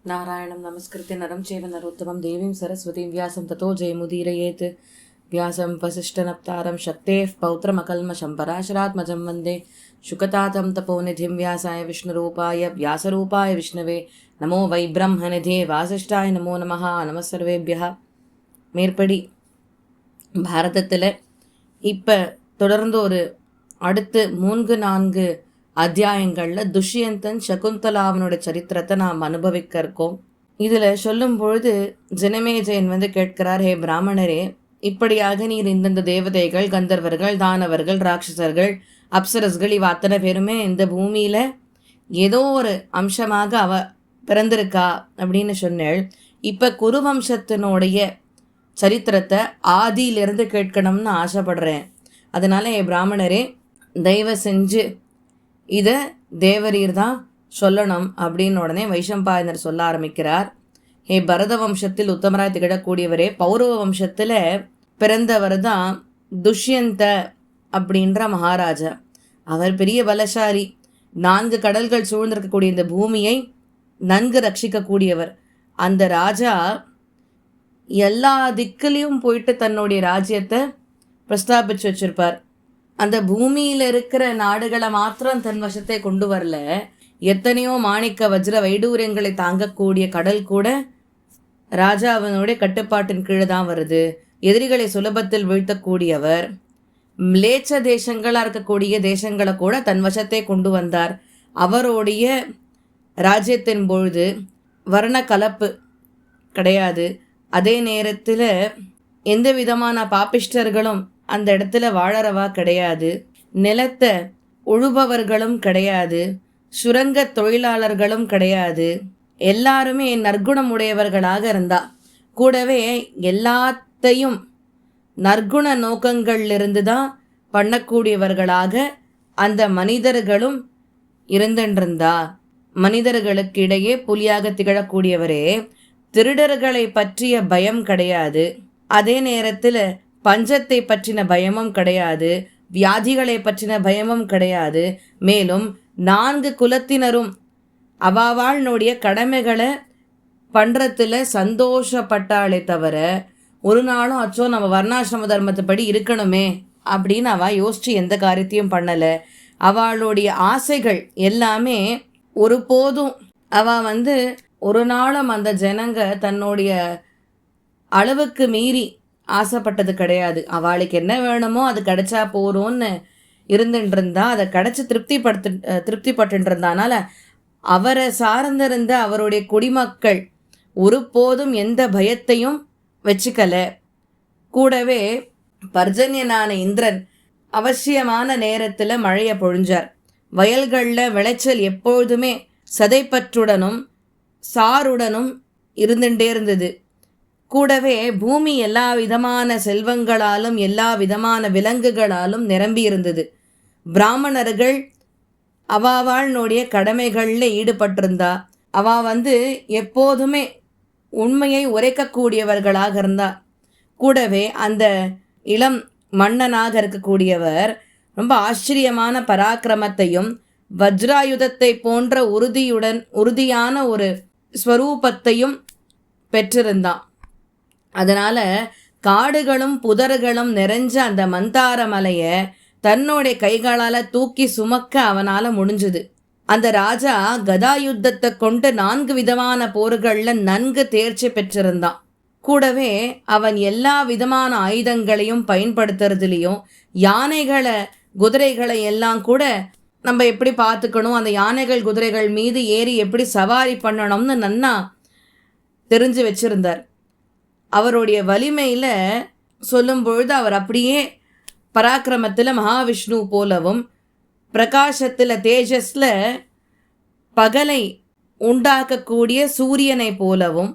नारायणं नमस्कृत्य नरं चैव नरोत्तमं देवीं सरस्वतीं व्यासं ततो जयमुदीरयेत् व्यासं वसिष्ठनप्तारं शक्तेः पौत्रमकल्मषं पराशरात्मजं वन्दे शुकतातं तपोनिधिं व्यासाय विष्णुरूपाय व्यासरूपाय विष्णवे नमो वै ब्रह्मनिधे वासिष्ठाय नमो नमः நம सर्वेभ्यः. மேற்படி பாரதத்தில் இப்போ தொடர்ந்து ஒரு அடுத்து 3-4 அத்தியாயங்களில் துஷ்யந்தன் சகுந்தலாவனோட சரித்திரத்தை நாம் அனுபவிக்க இருக்கோம். இதில் சொல்லும் பொழுது ஜனமேஜயன் கேட்கிறார், ஹே பிராமணரே, இப்படியாக நீர் இந்தந்த தேவதைகள், கந்தர்வர்கள், தானவர்கள், ராட்சசர்கள், அப்சரஸ்கள் இவ அத்தனை பேருமே இந்த பூமியில் ஏதோ ஒரு அம்சமாக பிறந்திருக்கா அப்படின்னு சொன்னேள். இப்போ குருவம்சத்தினுடைய சரித்திரத்தை ஆதியிலிருந்து கேட்கணும்னு ஆசைப்படுறேன். அதனால் ஹே பிராமணரே, தயவு செஞ்சு இதை தேவரீர் தான் சொல்லணும் அப்படின்னு உடனே வைஷம்பாயனர் சொல்ல ஆரம்பிக்கிறார். ஹே பரத வம்சத்தில் உத்தமராய் திகழக்கூடியவரே, பௌரவ வம்சத்தில் பிறந்தவர் தான் துஷ்யந்த அப்படின்ற மகாராஜா. அவர் பெரிய பலசாலி, 4 கடல்கள் சூழ்ந்திருக்கக்கூடிய இந்த பூமியை நன்கு ரட்சிக்கக்கூடியவர். அந்த ராஜா எல்லா திக்கிலையும் போயிட்டு தன்னுடைய ராஜ்யத்தை பிரஸ்தாபிச்சு வச்சிருப்பார். அந்த பூமியில் இருக்கிற நாடுகளை மாத்திரம் தன் வசத்தை கொண்டு வரல, எத்தனையோ மாணிக்க வஜ்ர வைடூரியங்களை தாங்கக்கூடிய கடல் கூட ராஜாவினுடைய கட்டுப்பாட்டின் கீழே தான் வருது. எதிரிகளை சுலபத்தில் வீழ்த்தக்கூடியவர். மிலேச்ச தேசங்களாக இருக்கக்கூடிய தேசங்களை கூட தன் வசத்தை கொண்டு வந்தார். அவருடைய ராஜ்யத்தின் பொழுது வர்ண கலப்பு கிடையாது. அதே நேரத்தில் எந்த விதமான பாபிஷ்டர்களும் அந்த இடத்துல வாழறவா கிடையாது. நிலத்தை உழுபவர்களும் கிடையாது. சுரங்க தொழிலாளர்களும் கிடையாது. எல்லாருமே நற்குணம் உடையவர்களாக இருந்தா. கூடவே எல்லாத்தையும் நற்குண நோக்கங்கள்லிருந்து தான் பண்ணக்கூடியவர்களாக அந்த மனிதர்களும் இருந்துருந்தா. மனிதர்களுக்கு இடையே புலியாக திகழக்கூடியவரே. திருடர்களை பற்றிய பயம் கிடையாது. அதே நேரத்தில் பஞ்சத்தை பற்றின பயமும் கிடையாது. வியாதிகளை பற்றின பயமும் கிடையாது. மேலும் 4 குலத்தினரும் அவாவாளுடைய கடமைகளை பண்ணுறதுல சந்தோஷப்பட்டாலே தவிர ஒரு நாளும் அச்சோ நம்ம வர்ணாசிரம தர்மத்தைப்படி இருக்கணுமே அப்படின்னு அவள் யோசித்து எந்த காரியத்தையும் பண்ணலை. அவளுடைய ஆசைகள் எல்லாமே ஒருபோதும் அவள் ஒரு நாளும் அந்த ஜனங்க தன்னுடைய அளவுக்கு மீறி ஆசைப்பட்டது கிடையாது. அவளுக்கு என்ன வேணுமோ அது கிடைச்சா போகிறோன்னு இருந்துட்டு அதை கிடைச்சி திருப்திப்பட்டு இருந்தானால அவரை சார்ந்திருந்த அவருடைய குடிமக்கள் ஒருபோதும் எந்த பயத்தையும் வச்சுக்கலை. கூடவே பர்ஜன்யனான இந்திரன் அவசியமான நேரத்தில் மழையை பொழிஞ்சார். வயல்களில் விளைச்சல் எப்பொழுதுமே சதைப்பற்றுடனும் சாருடனும் இருந்துட்டே இருந்தது. கூடவே பூமி எல்லா விதமான செல்வங்களாலும் எல்லா விதமான விலங்குகளாலும் நிரம்பி இருந்தது. பிராமணர்கள் அவாவாளுடைய கடமைகளில் ஈடுபட்டிருந்தா. அவள் எப்போதுமே உண்மையை உரைக்கக்கூடியவர்களாக இருந்தா. கூடவே அந்த இளம் மன்னனாக இருக்கக்கூடியவர் ரொம்ப ஆச்சரியமான பராக்கிரமத்தையும் வஜ்ராயுதத்தை போன்ற உறுதியான ஒரு ஸ்வரூபத்தையும் பெற்றிருந்தான். அதனால் காடுகளும் புதர்களும் நிறைஞ்ச அந்த மந்தார மலையை தன்னுடைய கைகளால் தூக்கி சுமக்க அவனால் முடிஞ்சுது. அந்த ராஜா கதாயுத்தத்தை கொண்டு 4 விதமான போர்களில் நன்கு தேர்ச்சி பெற்றிருந்தான். கூடவே அவன் எல்லா விதமான ஆயுதங்களையும் பயன்படுத்துறதுலேயும் யானைகளை குதிரைகளை எல்லாம் கூட நம்ம எப்படி பார்த்துக்கணும், அந்த யானைகள் குதிரைகள் மீது ஏறி எப்படி சவாரி பண்ணணும்னு நன்னா தெரிஞ்சு வச்சிருந்தார். அவருடைய வலிமையில் சொல்லும் பொழுது அவர் அப்படியே பராக்கிரமத்தில் மகாவிஷ்ணு போலவும் பிரகாசத்தில் தேஜஸில் பகலை உண்டாக்கக்கூடிய சூரியனை போலவும்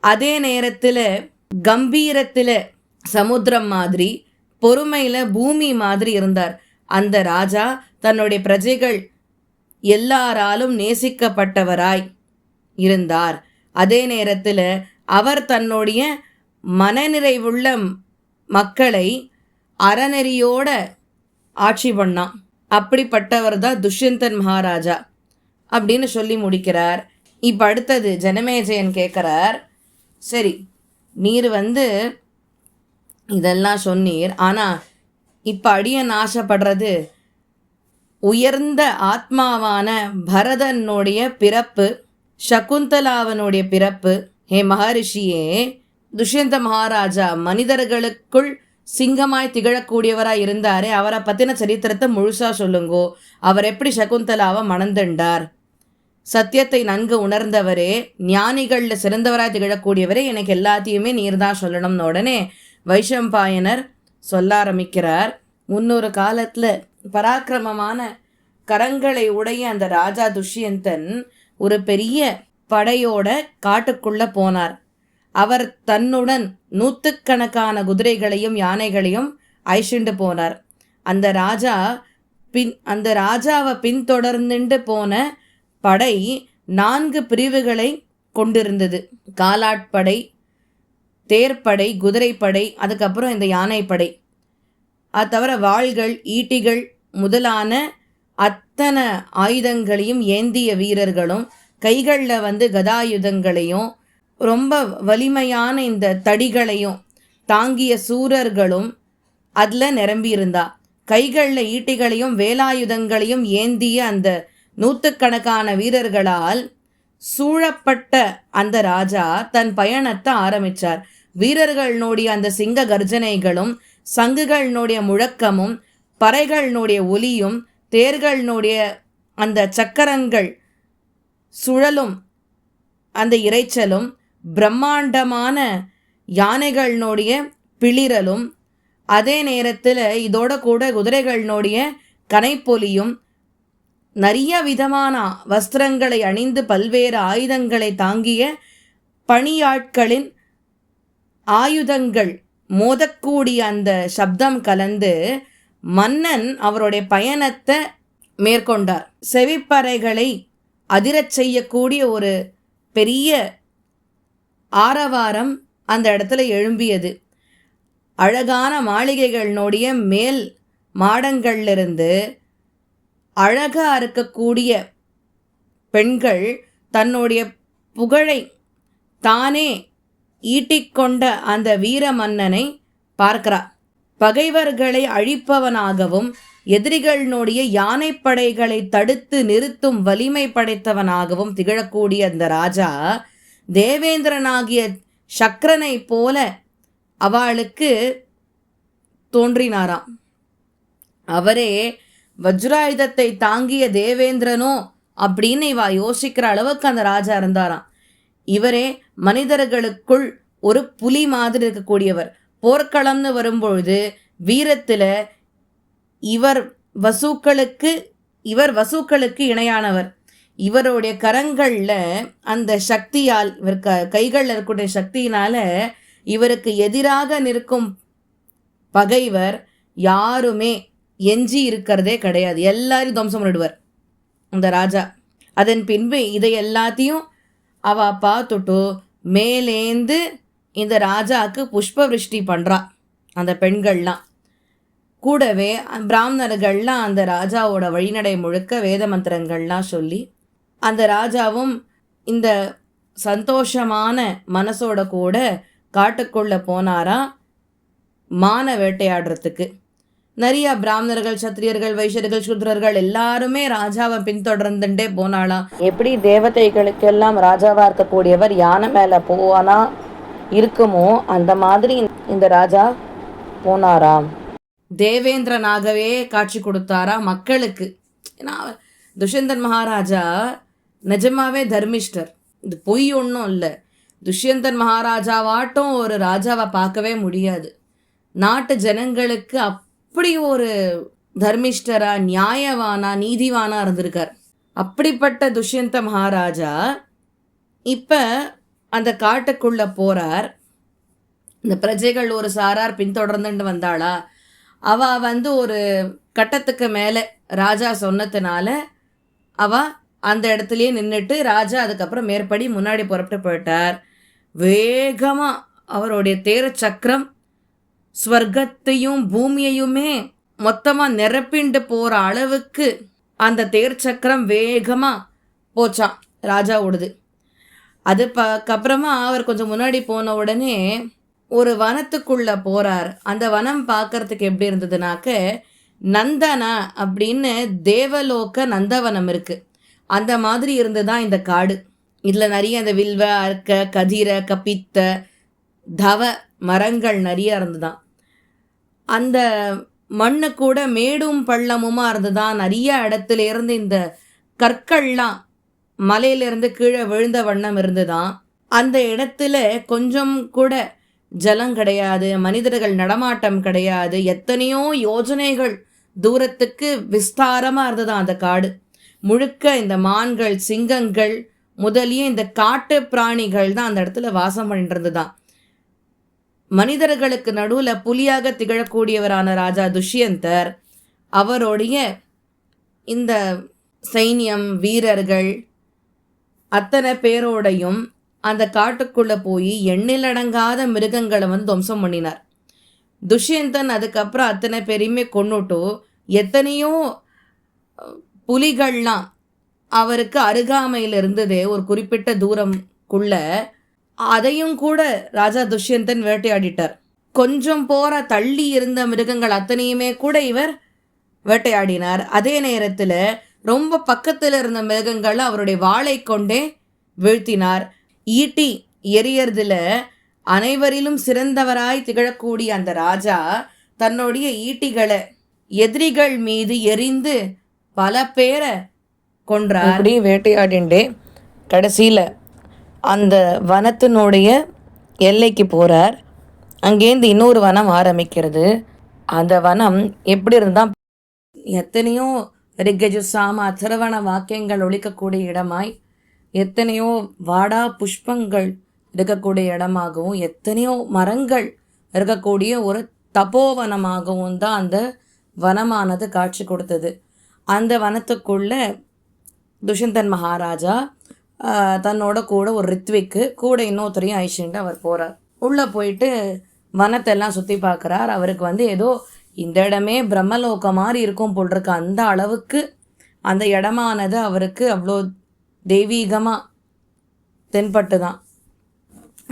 அதே நேரத்தில் கம்பீரத்தில் சமுத்திரம் மாதிரி பொறுமையில் பூமி மாதிரி இருந்தார். அந்த ராஜா தன்னுடைய பிரஜைகள் எல்லாராலும் நேசிக்கப்பட்டவராய் இருந்தார். அதே நேரத்தில் அவர் தன்னுடைய மனநிறைவுள்ள மக்களை அறநெறியோட ஆட்சி பண்ணான். அப்படிப்பட்டவர் தான் துஷ்யந்தன் மகாராஜா அப்படின்னு சொல்லி முடிக்கிறார். இப்போ அடுத்தது ஜனமேஜயன் கேட்குறார், சரி நீர் இதெல்லாம் சொன்னீர், ஆனால் இப்போ அடியன் ஆசைப்படுறது உயர்ந்த ஆத்மாவான பரதனுடைய பிறப்பு, சகுந்தலாவனுடைய பிறப்பு. ஹே மகரிஷியே, துஷ்யந்த மகாராஜா மனிதர்களுக்குள் சிங்கமாய் திகழக்கூடியவராக இருந்தாரே, அவரை பற்றின சரித்திரத்தை முழுசாக சொல்லுங்கோ. அவர் எப்படி சகுந்தலாவை மணந்துண்டார்? சத்தியத்தை நன்கு உணர்ந்தவரே, ஞானிகளில் சிறந்தவராக திகழக்கூடியவரே, எனக்கு எல்லாத்தையுமே நீர் தான் சொல்லணும்னு உடனே வைஷம்பாயனர் சொல்ல ஆரம்பிக்கிறார். முன்னொரு காலத்தில் பராக்கிரமமான கரங்களை உடைய அந்த ராஜா துஷ்யந்தன் ஒரு பெரிய படையோட காட்டுக்குள்ள போனார். அவர் தன்னுடன் நூற்றுக்கணக்கான குதிரைகளையும் யானைகளையும் அழைச்சிண்டு போனார். அந்த ராஜாவை பின்தொடர்ந்துட்டு போன படை 4 பிரிவுகளை கொண்டிருந்தது. காலாட்படை, தேர்ப்படை, குதிரைப்படை, அதுக்கப்புறம் இந்த யானைப்படை. அது தவிர வாள்கள், ஈட்டிகள் முதலான அத்தனை ஆயுதங்களையும் ஏந்திய வீரர்களும், கைகளில் கதாயுதங்களையும், ரொம்ப வலிமையான இந்த தடிகளையும் தாங்கிய சூரர்களும் அதில் நிரம்பி இருந்தா. கைகளில் ஈட்டிகளையும் வேலாயுதங்களையும் ஏந்திய அந்த நூற்றுக்கணக்கான வீரர்களால் சூழப்பட்ட அந்த ராஜா தன் பயணத்தை ஆரம்பித்தார். வீரர்களுடைய அந்த சிங்க கர்ஜனைகளும், சங்குகளினுடைய முழக்கமும், பறைகளினுடைய ஒலியும், தேர்களுடைய அந்த சக்கரங்கள் சுழலும் அந்த இரைச்சலும், பிரம்மாண்டமான யானைகளினுடைய பிளிரலும், அதே நேரத்தில் இதோட கூட குதிரைகளினுடைய கனைப்பொலியும், நிறைய விதமான வஸ்திரங்களை அணிந்து பல்வேறு ஆயுதங்களை தாங்கிய பணியாட்களின் ஆயுதங்கள் மோதக்கூடிய அந்த சப்தம் கலந்து மன்னன் அவருடைய பயணத்தை மேற்கொண்டார். செவிப்பறைகளை அதிரச் செய்யக்கூடிய ஒரு பெரிய ஆரவாரம் அந்த இடத்துல எழும்பியது. அழகான மாளிகைகளினுடைய மேல் மாடங்களிலிருந்து அழகாக இருக்கக்கூடிய பெண்கள் தன்னுடைய புகழை தானே ஈட்டிக்கொண்ட அந்த வீர மன்னனை பார்க்கிறார். பகைவர்களை அழிப்பவனாகவும் எதிரிகளினுடைய யானைப்படைகளை தடுத்து நிறுத்தும் வலிமை படைத்தவனாகவும் திகழக்கூடிய அந்த ராஜா தேவேந்திரனாகிய சக்கரனை போல அவளுக்கு தோன்றினாராம். அவரே வஜ்ராயுதத்தை தாங்கிய தேவேந்திரனோ அப்படின்னு இவா யோசிக்கிற அளவுக்கு அந்த ராஜா இருந்தாராம். இவரே மனிதர்களுக்குள் ஒரு புலி மாதிரி இருக்கக்கூடியவர். போர்க்களம்னு வரும்பொழுது வீரத்தில் இவர் வசூக்களுக்கு இணையானவர். இவருடைய கரங்களில் அந்த சக்தியால், இவர் கைகளில் இருக்கக்கூடிய சக்தியினால் இவருக்கு எதிராக நிற்கும் பகைவர் யாருமே எஞ்சி இருக்கிறதே கிடையாது. எல்லாரையும் துவம்சம் பண்ணிடுவார் அந்த ராஜா. அதன் பின்பு இதை எல்லாத்தையும் அவ பார்த்துட்டு மேலேந்து இந்த ராஜாவுக்கு புஷ்ப விருஷ்டி பண்ணுறா அந்த பெண்கள்லாம். கூடவே பிராமணர்கள்லாம் அந்த ராஜாவோட வழிநடை முழுக்க வேத மந்திரங்கள்லாம் சொல்லி அந்த ராஜாவும் இந்த சந்தோஷமான மனசோட கூட காட்டுக்குள்ளே போனாரா மான வேட்டையாடுறதுக்கு. நிறைய பிராமணர்கள், சத்திரியர்கள், வைஷ்யர்கள், சூத்ரர்கள் எல்லாருமே ராஜாவை பின்தொடர்ந்துட்டே போனாலாம். எப்படி தேவதைகளுக்கெல்லாம் ராஜாவாக இருக்கக்கூடியவர் யானை மேலே போவானா இருக்குமோ அந்த மாதிரி இந்த ராஜா போனாராம். தேவேந்திரனாகவே காட்சி கொடுத்தாரா மக்களுக்கு. ஏன்னா துஷ்யந்தன் மகாராஜா நிஜமாவே தர்மிஷ்டர், இது பொய் ஒன்றும் இல்லை. துஷ்யந்தன் மகாராஜாவாட்டும் ஒரு ராஜாவை பார்க்கவே முடியாது. நாட்டு ஜனங்களுக்கு அப்படி ஒரு தர்மிஷ்டரா, நியாயவானா, நீதிவானா இருந்திருக்கார். அப்படிப்பட்ட துஷ்யந்த மகாராஜா இப்போ அந்த காட்டுக்குள்ளே போகிறார். இந்த பிரஜைகள் ஒரு சாரார் பின்தொடர்ந்துட்டு வந்தாளா. அவள் ஒரு கட்டத்துக்கு மேலே ராஜா சொன்னதுனால அவள் அந்த இடத்துலையே நின்றுட்டு, ராஜா அதுக்கப்புறம் மேற்படி முன்னாடி புறப்பட்டு போயிட்டார். வேகமாக அவருடைய தேர சக்கரம் ஸ்வர்க்கத்தையும் பூமியையுமே மொத்தமாக நிரப்பிண்டு போகிற அளவுக்கு அந்த தேர் சக்கரம் வேகமாக போச்சான் ராஜாவோடது. அதுக்கப்புறமா அவர் கொஞ்சம் முன்னாடி போன உடனே ஒரு வனத்துக்குள்ளே போகிறார். அந்த வனம் பார்க்கறதுக்கு எப்படி இருந்ததுனாக்க, நந்தனா அப்படின்னு தேவலோக நந்தவனம் இருக்குது. அந்த மாதிரி இருந்துதான் இந்த காடு. இதில் நிறைய அந்த வில்வ, அர்க்க, கதிர, கப்பித்த, தவ மரங்கள் நிறைய இருந்துதான். அந்த மண்ணு கூட மேடும் பள்ளமுமா இருந்துதான். நிறைய இடத்துல இருந்து இந்த கற்கள்லாம் மலையிலிருந்து கீழே விழுந்த வண்ணம் இருந்துதான். அந்த இடத்துல கொஞ்சம் கூட ஜலம் கிடையாது, மனிதர்கள் நடமாட்டம் கிடையாது. எத்தனையோ யோஜனைகள் தூரத்துக்கு விஸ்தாரமாக இருந்ததுதான் அந்த காடு முழுக்க. இந்த மான்கள், சிங்கங்கள் முதலிய இந்த காட்டு பிராணிகள் தான் அந்த இடத்துல வாசம் பண்ணிட்டு இருந்துதான். மனிதர்களுக்கு நடுவில் புலியாக திகழக்கூடியவரான ராஜா துஷ்யந்தர் அவருடைய இந்த சைன்யம், வீரர்கள் அத்தனை பேரோடையும் அந்த காட்டுக்குள்ளே போய் எண்ணிலடங்காத மிருகங்களை துவம்சம் பண்ணினார். துஷ்யந்தன் அதுக்கப்புறம் அத்தனை பேரையுமே கொன்னுட்டு எத்தனையோ புலிகள்லாம் அவருக்கு அருகாமையில் இருந்ததே ஒரு குறிப்பிட்ட தூரம்குள்ள, அதையும் கூட ராஜா துஷ்யந்தன் வேட்டையாடிட்டார். கொஞ்சம் போற தள்ளி இருந்த மிருகங்கள் அத்தனையுமே கூட இவர் வேட்டையாடினார். அதே நேரத்தில் ரொம்ப பக்கத்தில் இருந்த மிருகங்களை அவருடைய வாளை கொண்டே வீழ்த்தினார். ஈட்டி எரியறதுல அனைவரிலும் சிறந்தவராய் திகழக்கூடிய அந்த ராஜா தன்னுடைய ஈட்டிகளை எதிரிகள் மீது எரிந்து பல பேரை கொன்றார். அப்படி வேட்டையாடிண்டே கடைசியில் அந்த வனத்தினுடைய எல்லைக்கு போகிறார். அங்கேருந்து இன்னொரு வனம் ஆரம்பிக்கிறது. அந்த வனம் எப்படி இருந்தால் எத்தனையோ ரிக்கஜு சாம அதர்வண வாக்கியங்கள் ஒழிக்கக்கூடிய இடமாய், எத்தனையோ வாடா புஷ்பங்கள் இருக்கக்கூடிய இடமாகவும், எத்தனையோ மரங்கள் இருக்கக்கூடிய ஒரு தபோவனமாகவும் தான் அந்த வனமானது காட்சி கொடுத்தது. அந்த வனத்துக்குள்ளே துஷ்யந்தன் மகாராஜா தன்னோட கூட ஒரு ரித்விக்கு கூட இன்னொருத்தரையும் அழிச்சுட்டு அவர் போகிறார். உள்ளே போயிட்டு வனத்தெல்லாம் சுற்றி பார்க்குறார். அவருக்கு ஏதோ இந்த இடமே பிரம்மலோகம் மாதிரி இருக்கும் போல் இருக்கு. அந்த அளவுக்கு அந்த இடமானது அவருக்கு அவ்வளோ தெய்வீகமாக தென்பட்டு தான்.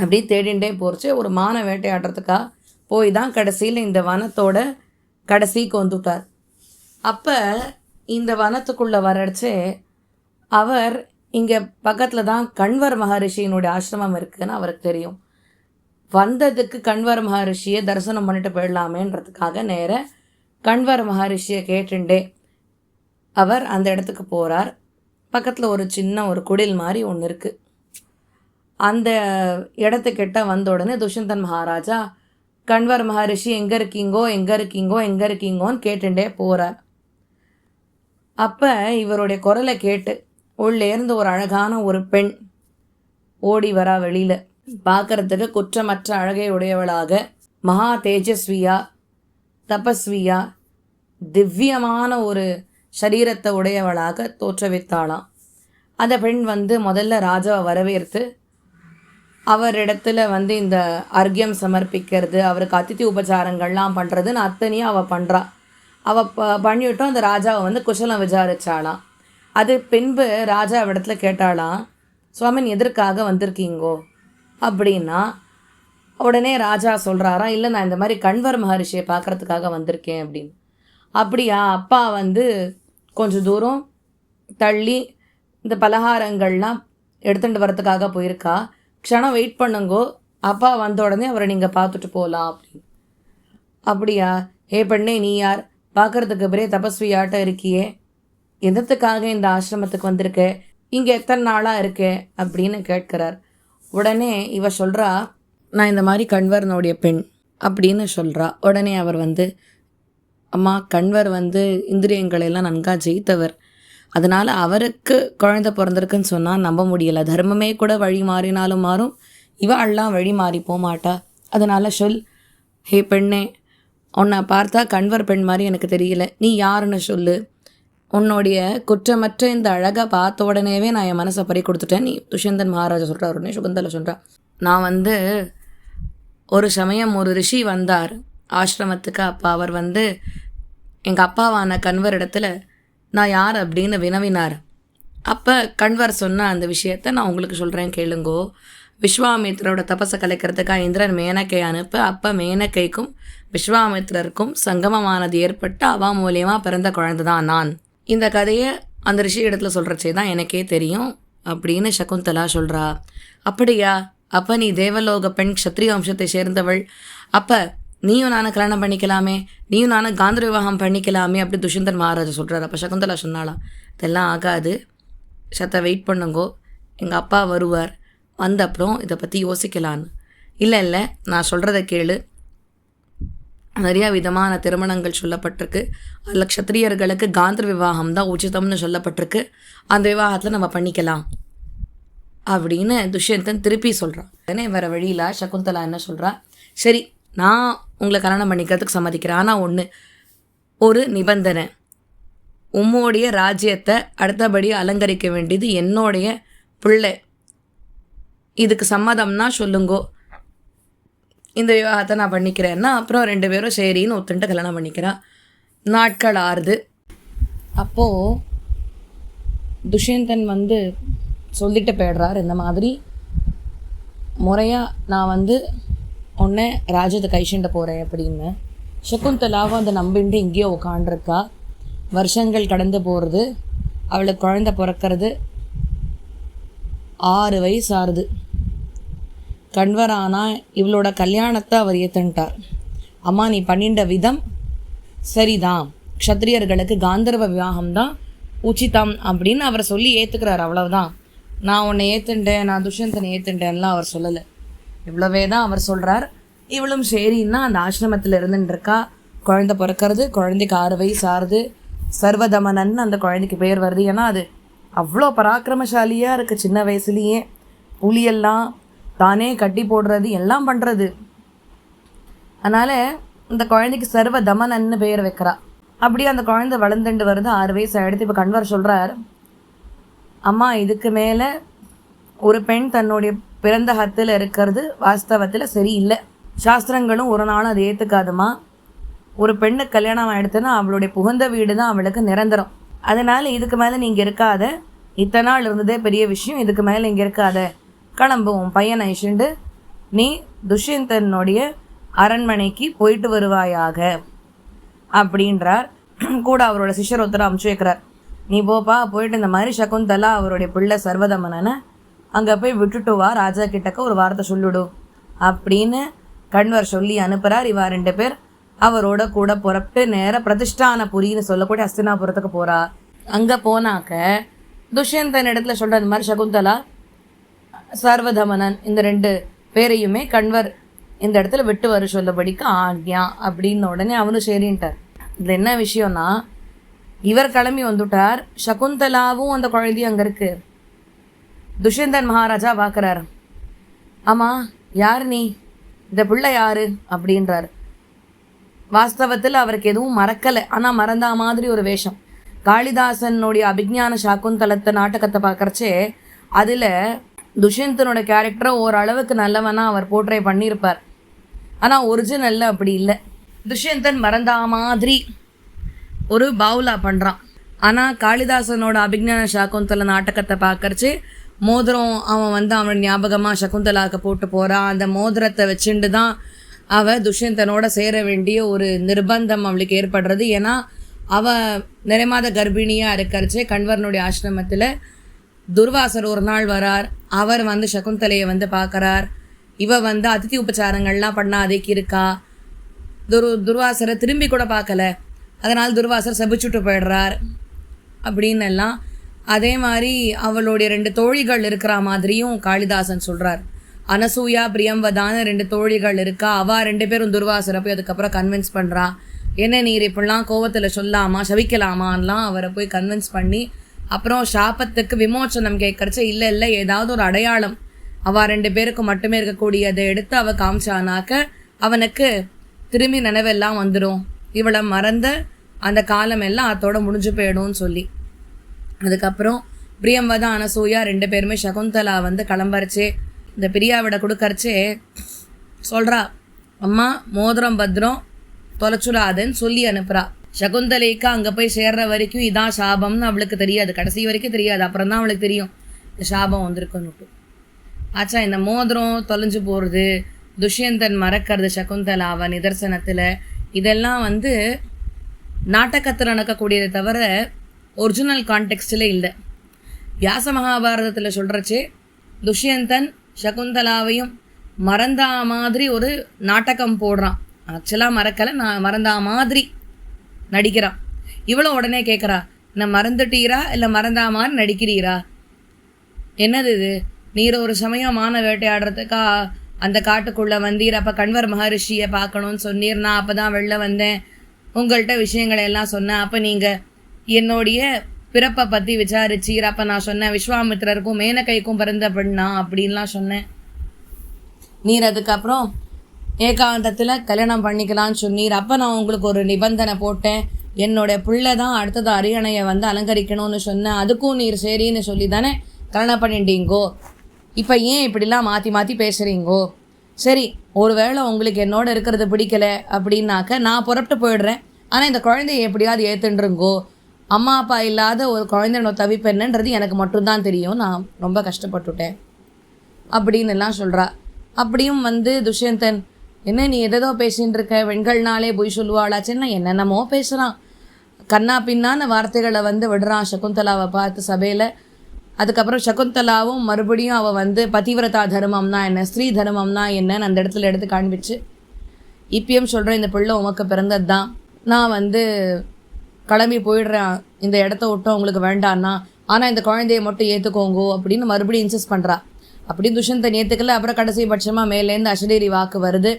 அப்படி தேடிண்டே போச்சு. ஒரு மானை வேட்டையாடுறதுக்காக போய் தான் கடைசியில் இந்த வனத்தோட கடைசிக்கு வந்துட்டார். அப்போ இந்த வனத்துக்குள்ளே வரச்சே அவர் இங்கே பக்கத்தில் தான் கண்வர் மகரிஷியினுடைய ஆசிரமம் இருக்குதுன்னு அவருக்கு தெரியும். வந்ததுக்கு கண்வர் மகரிஷியை தரிசனம் பண்ணிட்டு போயிடலாமேன்றதுக்காக நேர கண்வர் மகரிஷியை கேட்டுண்டே அவர் அந்த இடத்துக்கு போகிறார். பக்கத்தில் ஒரு சின்ன ஒரு குடில் மாதிரி ஒன்று இருக்குது. அந்த இடத்துக்கிட்ட வந்த உடனே துஷ்யந்தன் மகாராஜா கண்வர் மகரிஷி எங்கே இருக்கீங்கோன்னு கேட்டுண்டே போகிறார். அப்போ இவருடைய குரலை கேட்டு உள்ளேருந்து ஒரு அழகான ஒரு பெண் ஓடி வரா வெளியில். பார்க்கறதுக்கு குற்றமற்ற அழகை உடையவளாக, மகா தேஜஸ்வியா, தபஸ்வியா, திவ்யமான ஒரு சரீரத்தை உடையவளாக தோற்றவித்தாளாம். அந்த பெண் முதல்ல ராஜாவை வரவேற்று அவரிடத்துல இந்த அர்க்கியம் சமர்ப்பிக்கிறது, அவருக்கு அதிதி உபச்சாரங்கள்லாம் பண்ணுறதுன்னு அத்தனையும் அவள் பண்ணுறா. அவள் பண்ணிவிட்டோம். அந்த ராஜாவை குசலம் விசாரிச்சாளாம். அது பின்பு ராஜா இடத்துல கேட்டாளாம், சுவாமின் எதற்காக வந்திருக்கீங்கோ அப்படின்னா, உடனே ராஜா சொல்கிறாராம், இல்லை நான் இந்த மாதிரி கண்வர் மகரிஷியை பார்க்குறதுக்காக வந்திருக்கேன் அப்படின்னு. அப்படியா, அப்பா கொஞ்சம் தூரம் தள்ளி இந்த பலகாரங்கள்லாம் எடுத்துகிட்டு வரத்துக்காக போயிருக்கா, க்ஷணம் வெயிட் பண்ணுங்கோ, அப்பா வந்த உடனே அவரை நீங்கள் பார்த்துட்டு போகலாம் அப்படின்னு. அப்படியா, ஏ பெண்ணே நீ யார், பார்க்குறதுக்கு பெரிய தபஸ்வியாட்ட இருக்கியே, எதத்துக்காக இந்த ஆசிரமத்துக்கு வந்திருக்க, இங்கே எத்தனை நாளாக இருக்கே அப்படின்னு கேட்கிறார். உடனே இவ சொல்கிறா, நான் இந்த மாதிரி கண்வரனுடைய பெண் அப்படின்னு சொல்கிறா. உடனே அவர் அம்மா, கண்வர் இந்திரியங்களெல்லாம் நன்காக ஜெயித்தவர், அதனால் அவருக்கு குழந்தை பிறந்திருக்குன்னு சொன்னால் நம்ப முடியலை. தர்மமே கூட வழி மாறினாலும் மாறும், இவாள்லாம் வழி மாறி போகமாட்டா. அதனால் சொல், ஹே பெண்ணே, உன்னை பார்த்தா கண்வர் பெண் மாதிரி எனக்கு தெரியல, நீ யாருன்னு சொல்லு. உன்னுடைய குற்றமற்ற இந்த அழகை பார்த்த உடனேவே நான் என் மனசை பறி கொடுத்துட்டேன். நீ துஷ்யந்தன் மகாராஜா சொல்கிறார். உடனே சுகந்தலை சொல்கிறா, நான் ஒரு சமயம் ஒரு ரிஷி வந்தார் ஆசிரமத்துக்கு. அப்போ அவர் எங்கள் அப்பாவான கண்வர் இடத்துல நான் யார் அப்படின்னு வினவினார். அப்போ கண்வர் சொன்ன அந்த விஷயத்த நான் உங்களுக்கு சொல்கிறேன் கேளுங்கோ. விஸ்வாமித்ரோட தபஸை கலைக்கிறதுக்காக இந்திரன் மேனக்கை அனுப்ப, அப்போ மேனக்கைக்கும் விஸ்வாமித்ரருக்கும் சங்கமமானது ஏற்பட்டு அவா மூலியமாக பிறந்த குழந்தை தான் நான். இந்த கதையை அந்த ரிஷி இடத்துல சொல்கிறச்சே தான் எனக்கே தெரியும் அப்படின்னு சகுந்தலா சொல்கிறா. அப்படியா? அப்போ நீ தேவலோக பெண் க்ஷத்ரிய வம்சத்தை சேர்ந்தவள், அப்போ நீயும் நானும் கல்யாணம் பண்ணிக்கலாமே, நீயும் நானும் காந்தர் விவாகம் பண்ணிக்கலாமே அப்படி துஷ்யந்தன் மகாராஜா சொல்கிறார். அப்போ சகுந்தலா சொன்னாலாம், இதெல்லாம் ஆகாது, வெயிட் பண்ணுங்கோ, எங்கள் அப்பா வருவார், வந்த அப்புறம் இதை பற்றி யோசிக்கலான்னு. இல்லை நான் சொல்கிறத கேளு, நிறையா விதமான திருமணங்கள் சொல்லப்பட்டிருக்கு, அதில் க்ஷத்ரியர்களுக்கு காந்தர் விவாகம் தான் உச்சிதம்னு சொல்லப்பட்டிருக்கு, அந்த விவாகத்தில் நம்ம பண்ணிக்கலாம் அப்படின்னு துஷ்யந்தன் திருப்பி சொல்கிறான். உடனே வேறு வழியில் சகுந்தலா என்ன சொல்கிறா, சரி நான் உங்களை கல்யாணம் பண்ணிக்கிறதுக்கு சம்மதிக்கிறேன், ஆனால் ஒரு நிபந்தனை, உம்மோடைய ராஜ்யத்தை அடுத்தபடி அலங்கரிக்க வேண்டியது என்னுடைய பிள்ளை, இதுக்கு சம்மதம்னா சொல்லுங்கோ, இந்த விவாகத்தை நான் பண்ணிக்கிறேன்னா. அப்புறம் 2 பேரும் சரின்னு ஒத்துன்ட்டு கல்யாணம் பண்ணிக்கிறான். நாட்கள் ஆறுது. அப்போது துஷ்யந்தன் சொல்லிட்டு போயிடுறார், இந்த மாதிரி முறையாக நான் உன்னை ராஜ்யத்தை கைஷண்ட போகிறேன் அப்படின்னு. சகுந்தலாவும் அதை நம்பிண்டு இங்கேயோ உட்காண்டிருக்கா. வருஷங்கள் கடந்து போகிறது, அவளுக்கு குழந்தை பிறக்கிறது, 6 வயசு ஆறுது. கண்வரானா இவளோட கல்யாணத்தை அவர் ஏற்றுன்ட்டார். அம்மா நீ பண்ணிட்ட விதம் சரிதான், க்ஷத்ரியர்களுக்கு காந்தர்வ விவாகம்தான் உச்சிதம் அப்படின்னு அவர் சொல்லி ஏற்றுக்கிறார். அவ்வளவுதான். நான் உன்னை ஏற்றுண்டேன், நான் துஷ்யந்தனை ஏற்றுண்டேன்லாம் அவர் சொல்லலை. இவ்வளவே தான் அவர் சொல்கிறார். இவளும் சரின்னா அந்த ஆசிரமத்தில் இருந்துருக்கா. குழந்தை பிறக்கிறது, குழந்தைக்கு 6 வயசு ஆறுது. சர்வதமனன் அந்த குழந்தைக்கு பேர் வருது. ஏன்னா அது அவ்வளோ பராக்கிரமசாலியாக இருக்குது. சின்ன வயசுலேயே புலியெல்லாம் தானே கட்டி போடுறது எல்லாம் பண்ணுறது. அதனால் இந்த குழந்தைக்கு சர்வதமனன்னு பெயர் வைக்கிறா. அப்படியே அந்த குழந்தை வளர்ந்துட்டு வருது, 6 வயசு ஆகிடுது. இப்போ கண்வர் சொல்கிறார், அம்மா இதுக்கு மேலே ஒரு பெண் தன்னுடைய பிறந்த ஹத்தில் இருக்கிறது வாஸ்தவத்தில் சரியில்லை, சாஸ்திரங்களும் ஒரு நாளும் அதை ஏற்றுக்காதுமா. ஒரு பெண்ணுக்கு கல்யாணம் ஆகிடுதுன்னா அவளுடைய புகுந்த வீடு தான் அவளுக்கு நிரந்தரம். அதனால் இதுக்கு மேலே நீங்கள் இருக்காத, இத்தனை நாள் இருந்ததே பெரிய விஷயம், இதுக்கு மேலே இங்கே இருக்காத, கிளம்பு, உன் பையனை அழிச்சுண்டு நீ துஷ்யந்தனுடைய அரண்மனைக்கு போயிட்டு வருவாயாக அப்படின்றார். கூட அவரோட சிஷ்யர் ஒருத்தர் அமுச்சு வைக்கிறார், நீ போப்பா, போயிட்டு இந்த மாதிரி சகுந்தலா அவருடைய பிள்ளை சர்வதமனனை அங்கே போய் விட்டுட்டு வா, ராஜா கிட்டக்க ஒரு வார்த்தை சொல்லிடு அப்படின்னு கண்வர் சொல்லி அனுப்புகிறார். இவா 2 பேர் அவரோட கூட புறப்பட்டு நேராக பிரதிஷ்டானபுரின்னு சொல்லக்கூடிய ஹஸ்தினாபுரத்துக்கு போகிறா. அங்கே போனாக்க துஷ்யந்தன் இடத்துல சொல்கிற இந்த மாதிரி சகுந்தலா சர்வதமனன் இந்த 2 பேரையுமே கண்வர் இந்த இடத்துல விட்டு வர சொல்லபடிக்கு ஆக்யா அப்படின்னு உடனே அவனும் சரின்ட்டார். இது என்ன விஷயம்னா, இவர் கிளம்பி வந்துட்டார், சகுந்தலாவும் அந்த குழந்தையும் அங்கே இருக்குது. துஷ்யந்தன் மகாராஜா பார்க்குறாரு, ஆமாம் யார் நீ, இந்த பிள்ளை யார் அப்படின்றார். வாஸ்தவத்தில் அவருக்கு எதுவும் மறக்கலை, ஆனால் மறந்தா மாதிரி ஒரு வேஷம். காளிதாசனுடைய அபிஜ்ஞான சாக்குந்தலத்தை நாடகத்தை பார்க்குறச்சே அதில் துஷ்யந்தனோட கேரக்டரை ஓரளவுக்கு நல்லவனாக அவர் போர்ட்ரே பண்ணியிருப்பார். ஆனால் ஒரிஜினலில் அப்படி இல்லை. துஷ்யந்தன் மறந்தா மாதிரி ஒரு பவுலா பண்ணுறான். ஆனால் காளிதாசனோட அபிஜ்ஞான சாக்குந்தல நாடகத்தை பார்க்கறச்சு மோதிரம் அவன் அவன் ஞாபகமாக சகுந்தலாவுக்கு போட்டு போகிறான். அந்த மோதிரத்தை வச்சுட்டு தான் அவள் துஷ்யந்தனோட சேர வேண்டிய ஒரு நிர்பந்தம் அவளுக்கு ஏற்படுறது. ஏன்னா அவள் நிறைமாத கர்ப்பிணியாக இருக்கிறச்சே கண்வரனுடைய ஆசிரமத்தில் துர்வாசர் ஒரு நாள் வரார். அவர் சகுந்தலையை பார்க்குறார். இவ அதிதி உபச்சாரங்கள்லாம் பண்ணாதேக்கு இருக்கா. துர்வாசரை திரும்பி கூட பார்க்கல, அதனால் துர்வாசர் சபிச்சுட்டு போயிடுறார் அப்படின்னு எல்லாம். அதே மாதிரி அவளுடைய 2 தோழிகள் இருக்கிற மாதிரியும் காளிதாசன் சொல்கிறார். அனசூயா பிரியம்பதான 2 தோழிகள் இருக்கா. அவள் 2 பேரும் துர்வாசரை போய் அதுக்கப்புறம் கன்வின்ஸ் பண்ணுறா. என்ன நீர் இப்படிலாம் கோவத்தில் சொல்லாமா, சபிக்கலாமான்லாம் அவரை போய் கன்வின்ஸ் பண்ணி அப்புறம் சாபத்துக்கு விமோச்சனம் கேட்கறச்ச இல்லை ஏதாவது ஒரு அடையாளம் அவள் 2 பேருக்கு மட்டுமே இருக்கக்கூடியதை எடுத்து அவள் காமிச்சானாக்க அவனுக்கு திரும்பி நினைவெல்லாம் வந்துடும், இவளை மறந்த அந்த காலம் எல்லாம் அதோட முடிஞ்சு போயிடும்னு சொல்லி. அதுக்கப்புறம் பிரியம்பதா அனசூயா 2 பேருமே சகுந்தலா கிளம்பறச்சே இந்த பிரியாவிட கொடுக்கறச்சே சொல்கிறா, அம்மா மோதிரம் பத்திரம் தொலைச்சுடாதுன்னு சொல்லி அனுப்புகிறா. சகுந்தலைக்கு அங்கே போய் சேர்ற வரைக்கும் இதான் சாபம்னு அவளுக்கு தெரியாது, கடைசி வரைக்கும் தெரியாது. அப்புறம் தான் அவளுக்கு தெரியும் இந்த சாபம் வந்திருக்குன்னுட்டு. ஆச்சா, இந்த மோதிரம் தொலைஞ்சு போகிறது, துஷ்யந்தன் மறக்கிறது சகுந்தலாவை நிதர்சனத்தில், இதெல்லாம் நாடகத்தில் நடக்கக்கூடியதை தவிர ஒரிஜினல் கான்டெக்ஸ்டில் இல்லை. வியாச மகாபாரதத்தில் சொல்கிறச்சே துஷ்யந்தன் சகுந்தலாவையும் மறந்தா மாதிரி ஒரு நாடகம் போடுறான். ஆக்சுவலாக மறக்கலை, நான் மறந்தா மாதிரி நடிக்கிறான். இவ்வளோ உடனே கேட்குறா, நான் மறந்துட்டீரா இல்லை மறந்தா மாதிரி நடிக்கிறீரா? என்னது இது? நீர் ஒரு சமயம் மான வேட்டையாடுறதுக்கா அந்த காட்டுக்குள்ளே வந்தீர், அப்போ கண்வர் மகரிஷியை பார்க்கணுன்னு சொன்னீர், நான் அப்போ தான் வெளில வந்தேன், உங்கள்கிட்ட விஷயங்களை எல்லாம் சொன்னேன், அப்போ நீங்கள் என்னுடைய பிறப்பை பற்றி விசாரிச்சீர், அப்போ நான் சொன்னேன் விஸ்வாமித்திரருக்கும் மேனகைக்கும் பிறந்த பெண்ணா அப்படின்லாம் சொன்னேன். நீர் அதுக்கப்புறம் ஏகாந்தத்தில் கல்யாணம் பண்ணிக்கலான்னு சொன்னீர், அப்போ நான் உங்களுக்கு ஒரு நிபந்தனை போட்டேன், என்னோடய பிள்ளை தான் அடுத்தது அரியணையை அலங்கரிக்கணும்னு சொன்னேன், அதுக்கும் நீர் சரின்னு சொல்லி தானே கல்யாணம் பண்ணிட்டீங்கோ. இப்போ ஏன் இப்படிலாம் மாற்றி மாற்றி பேசுகிறீங்கோ? சரி, ஒருவேளை உங்களுக்கு என்னோட இருக்கிறது பிடிக்கலை அப்படின்னாக்க நான் புறப்பட்டு போயிடுறேன், ஆனால் இந்த குழந்தைய எப்படியாவது ஏற்றுன்றுங்கோ. அம்மா அப்பா இல்லாத ஒரு குழந்தையோட தவிப்பு என்னன்றது எனக்கு மட்டும்தான் தெரியும், நான் ரொம்ப கஷ்டப்பட்டுட்டேன் அப்படின்னு எல்லாம் சொல்கிறா. அப்படியும் துஷ்யந்தன், என்ன நீ எதோ பேசின்னு இருக்க, பெண்கள்னாலே பொய் சொல்லுவாளாச்சுன்னா என்னென்னமோ பேசுகிறான், கண்ணா பின்னான வார்த்தைகளை விடுறான் சகுந்தலாவை பார்த்து சபையில். அதுக்கப்புறம் சகுந்தலாவும் மறுபடியும் அவள் பதிவிரதா தர்மம்னா என்ன, ஸ்ரீ தர்மம்னா என்னன்னு அந்த இடத்துல எடுத்து காண்பிச்சு, இப்பயும் சொல்கிறேன் இந்த பிள்ளை உமக்கு பிறந்தது தான், நான் கிளம்பி போயிடுறேன், இந்த இடத்த விட்டோம் உங்களுக்கு வேண்டான்னா, ஆனால் இந்த குழந்தைய மட்டும் ஏற்றுக்கோங்கோ அப்படின்னு மறுபடியும் இன்சிஸ்ட் பண்ணுறா. அப்படின்னு துஷ்யந்தன் ஏற்றுக்கல. அப்புறம் கடைசி பட்சமாக மேலேருந்து அசரீரி வாக்கு வருது,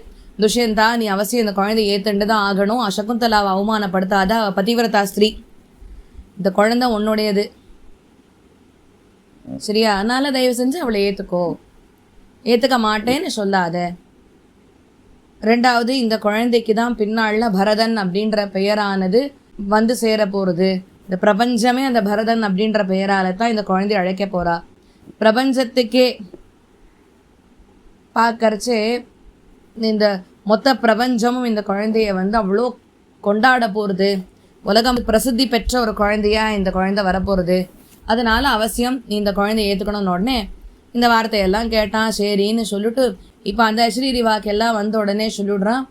துஷ்யந்தா நீ அவசியம் இந்த குழந்தைய ஏற்றுண்டு தான் ஆகணும், சகுந்தலாவை அவமானப்படுத்தாத, பதிவிரதா ஸ்திரீ, இந்த குழந்தை உன்னுடையது சரியா, அதனால் தயவு செஞ்சு அவளை ஏற்றுக்கோ, ஏற்றுக்க மாட்டேன்னு சொல்லாத. ரெண்டாவது, இந்த குழந்தைக்கு தான் பின்னாளில் பரதன் அப்படின்ற பெயரானது சேர போகிறது, இந்த பிரபஞ்சமே அந்த பரதன் அப்படின்ற பெயரால் தான் இந்த குழந்தைய அழைக்க போகிறா. பிரபஞ்சத்துக்கே பார்க்கறச்சே இந்த மொத்த பிரபஞ்சமும் இந்த குழந்தைய அவ்வளோ கொண்டாட போகிறது, உலகம் பிரசித்தி பெற்ற ஒரு குழந்தையாக இந்த குழந்தை வரப்போகிறது, அதனால் அவசியம் நீ இந்த குழந்தைய ஏற்றுக்கணும்னு உடனே இந்த வார்த்தையெல்லாம் கேட்டான். சரின்னு சொல்லிட்டு இப்போ அந்த அஸ்ரீரி வாக்கெல்லாம் உடனே சொல்லிவிடுறான்,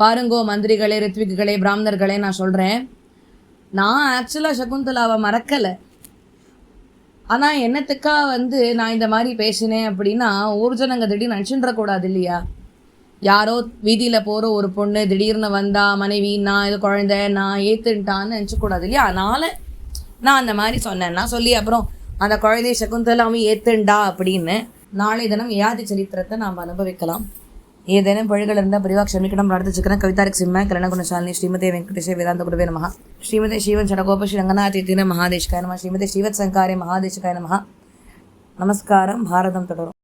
பாருங்கோ மந்திரிகளே, ரித்விக்குகளே, பிராமணர்களே, நான் சொல்கிறேன், நான் ஆக்சுவலாக சகுந்தலாவை மறக்கலை, ஆனால் என்னத்துக்கா நான் இந்த மாதிரி பேசினேன் அப்படின்னா ஊர்ஜனங்க திடீர்னு நினச்சின்றக்கூடாது இல்லையா? யாரோ வீதியில் போகிற ஒரு பொண்ணு திடீர்னு வந்தா மனைவி நான் இது குழந்தை நான் ஏற்றுன்ட்டான்னு நினச்சக்கூடாது இல்லையா? அதனால் நான் அந்த மாதிரி சொன்னேன்னா சொல்லி அப்புறம் அந்த குழந்தைய சகுந்தலாவும் ஏற்றுண்டா அப்படின்னு நாளை தினம் யயாதி சரித்திரத்தை நாம் அனுபவிக்கலாம். ஏதேனும் பழிகள் இருந்தால் பிரிவாக க்ஷமிக்கணும் பிரார்த்திச்சுக்கிறேன். கவிதாரிக் சிம்ம கல்யாணகுணசாலினி ஸ்ரீமதே வெங்கடேஷ வேதாந்த குருவே நமஹ. ஸ்ரீமதே ஸ்ரீவன் சடகோப ஸ்ரீ ரங்கநாதீன மகாதேசிகாய நமஹ. ஸ்ரீமதே ஸ்ரீவத் சங்காரே மகாதேசிகாய நமஹ. நமஸ்காரம். பாரதம் தொடரும்.